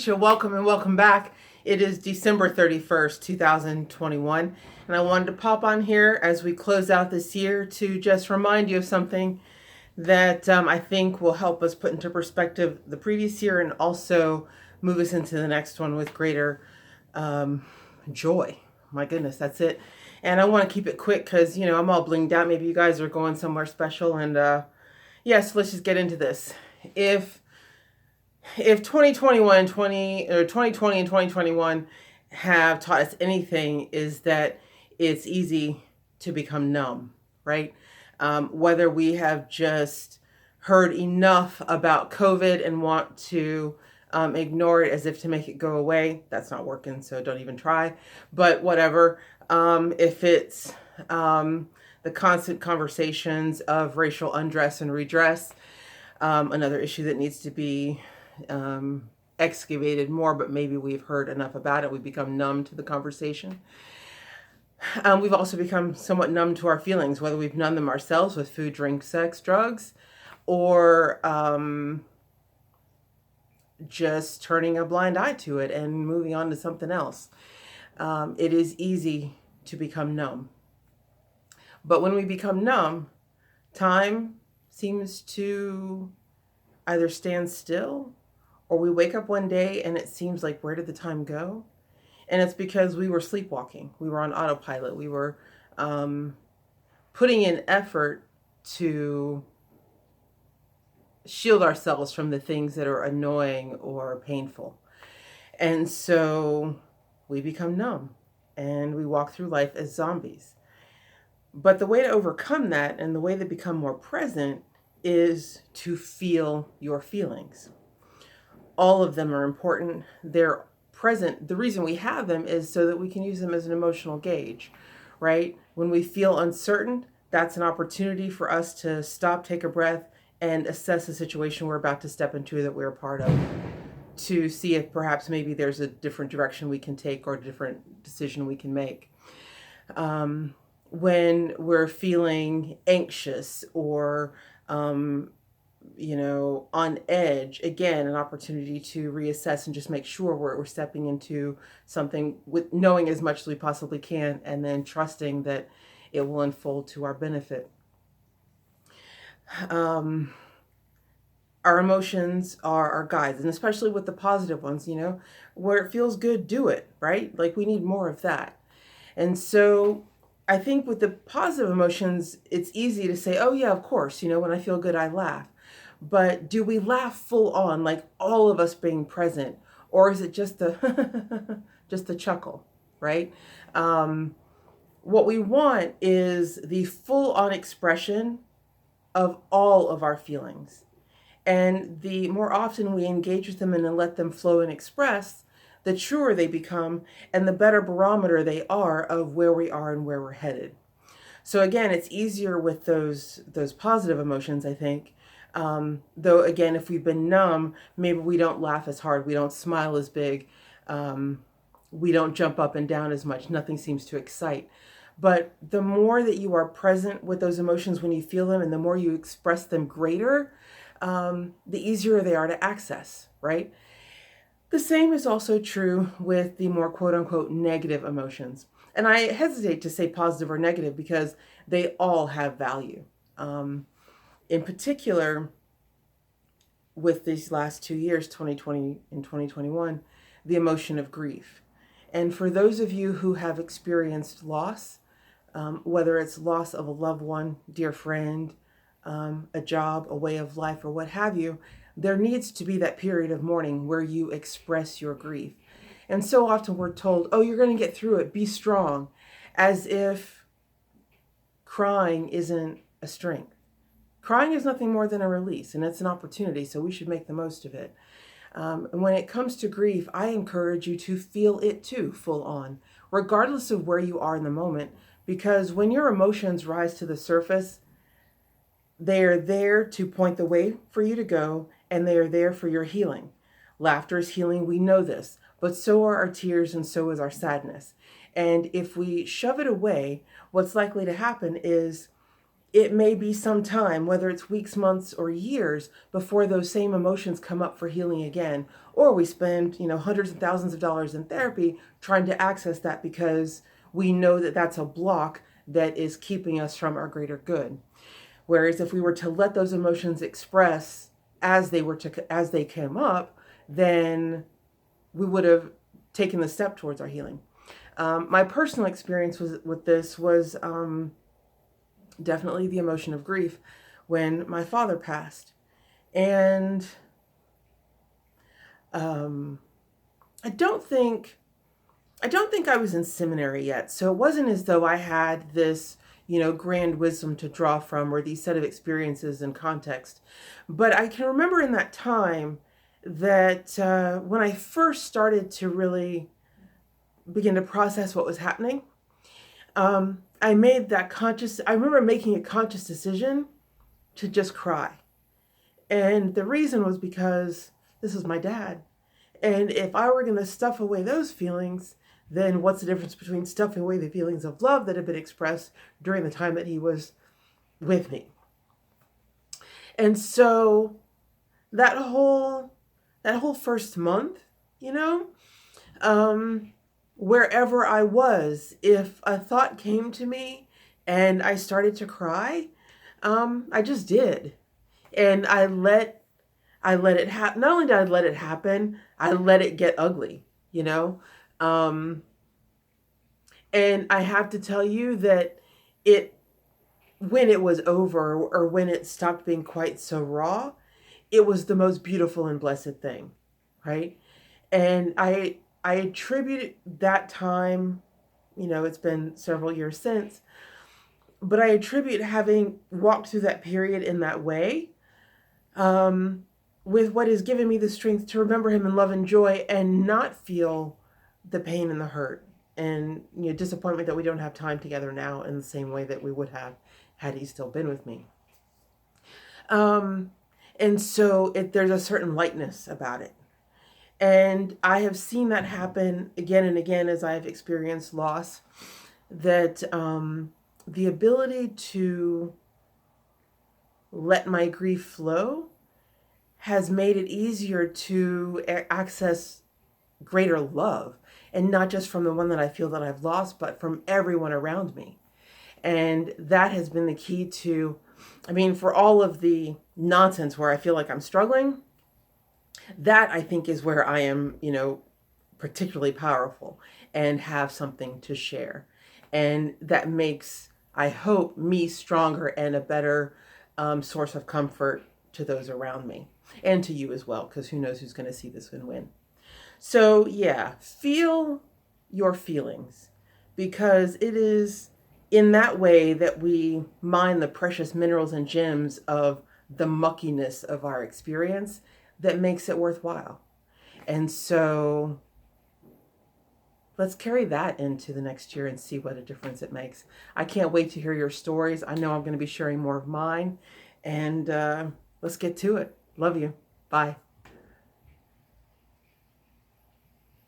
Kesha. Welcome and welcome back. It is December 31st, 2021, and I wanted to pop on here as we close out this year to just remind you of something that I think will help us put into perspective the previous year and also move us into the next one with greater joy. My goodness, that's it. And I want to keep it quick because, I'm all blinged out. Maybe you guys are going somewhere special. And yes, let's just get into this. If 2020 and 2021 have taught us anything, is that it's easy to become numb, right? Whether we have just heard enough about COVID and want to ignore it as if to make it go away, that's not working, so don't even try. But whatever, if it's the constant conversations of racial undress and redress, another issue that needs to be excavated more, but maybe we've heard enough about it. We've become numb to the conversation. We've also become somewhat numb to our feelings, whether we've numbed them ourselves with food, drink, sex, drugs, or just turning a blind eye to it and moving on to something else. It is easy to become numb. But when we become numb, time seems to either stand still, or we wake up one day and it seems like, where did the time go? And it's because we were sleepwalking. We were on autopilot. We were putting in effort to shield ourselves from the things that are annoying or painful. And so we become numb and we walk through life as zombies. But the way to overcome that and the way to become more present is to feel your feelings. All of them are important. They're present. The reason we have them is so that we can use them as an emotional gauge, right? When we feel uncertain, that's an opportunity for us to stop, take a breath, and assess the situation we're about to step into that we're a part of, to see if perhaps maybe there's a different direction we can take or a different decision we can make. When we're feeling anxious or on edge, again, an opportunity to reassess and just make sure we're stepping into something with knowing as much as we possibly can, and then trusting that it will unfold to our benefit. Our emotions are our guides, and especially with the positive ones, where it feels good, do it, right? Like, we need more of that. And so I think with the positive emotions, it's easy to say, oh yeah, of course, when I feel good, I laugh. But do we laugh full on, like all of us being present? Or is it just just the chuckle, right? What we want is the full on expression of all of our feelings. And the more often we engage with them and let them flow and express, the truer they become and the better barometer they are of where we are and where we're headed. So again, it's easier with those positive emotions, I think. Though again, if we've been numb, maybe we don't laugh as hard, we don't smile as big, we don't jump up and down as much, nothing seems to excite. But the more that you are present with those emotions when you feel them, and the more you express them greater, the easier they are to access, right? The same is also true with the more quote unquote negative emotions. And I hesitate to say positive or negative because they all have value. In particular, with these last 2 years, 2020 and 2021, the emotion of grief. And for those of you who have experienced loss, whether it's loss of a loved one, dear friend, a job, a way of life, or what have you, there needs to be that period of mourning where you express your grief. And so often we're told, oh, you're going to get through it, be strong, as if crying isn't a strength. Crying is nothing more than a release, and it's an opportunity, so we should make the most of it. And when it comes to grief, I encourage you to feel it too, full on, regardless of where you are in the moment, because when your emotions rise to the surface, they are there to point the way for you to go, and they are there for your healing. Laughter is healing, we know this, but so are our tears and so is our sadness. And if we shove it away, what's likely to happen is it may be some time, whether it's weeks, months, or years, before those same emotions come up for healing again. Or we spend, hundreds of thousands of dollars in therapy trying to access that because we know that that's a block that is keeping us from our greater good. Whereas if we were to let those emotions express as they came up, then we would have taken the step towards our healing. My personal experience with this was definitely the emotion of grief when my father passed. And I don't think I was in seminary yet. So it wasn't as though I had this, grand wisdom to draw from, or these set of experiences and context. But I can remember in that time that when I first started to really begin to process what was happening, I remember making a conscious decision to just cry. And the reason was because this was my dad. And if I were going to stuff away those feelings, then what's the difference between stuffing away the feelings of love that had been expressed during the time that he was with me? And so that whole first month, wherever I was, if a thought came to me and I started to cry, I just did. And I let it happen. Not only did I let it happen, I let it get ugly, and I have to tell you that when it was over, or when it stopped being quite so raw, it was the most beautiful and blessed thing, right? And I attribute that time, it's been several years since, but I attribute having walked through that period in that way, with what has given me the strength to remember him in love and joy and not feel the pain and the hurt and disappointment that we don't have time together now in the same way that we would have had he still been with me. And so there's a certain lightness about it. And I have seen that happen again and again as I have experienced loss, that the ability to let my grief flow has made it easier to access greater love, and not just from the one that I feel that I've lost, but from everyone around me. And that has been the key to, for all of the nonsense where I feel like I'm struggling, that I think is where I am, particularly powerful and have something to share. And that makes, I hope, me stronger and a better source of comfort to those around me, and to you as well, because who knows who's going to see this and when. So yeah, feel your feelings, because it is in that way that we mine the precious minerals and gems of the muckiness of our experience that makes it worthwhile. And so let's carry that into the next year and see what a difference it makes. I can't wait to hear your stories. I know I'm going to be sharing more of mine, and let's get to it. Love you. Bye.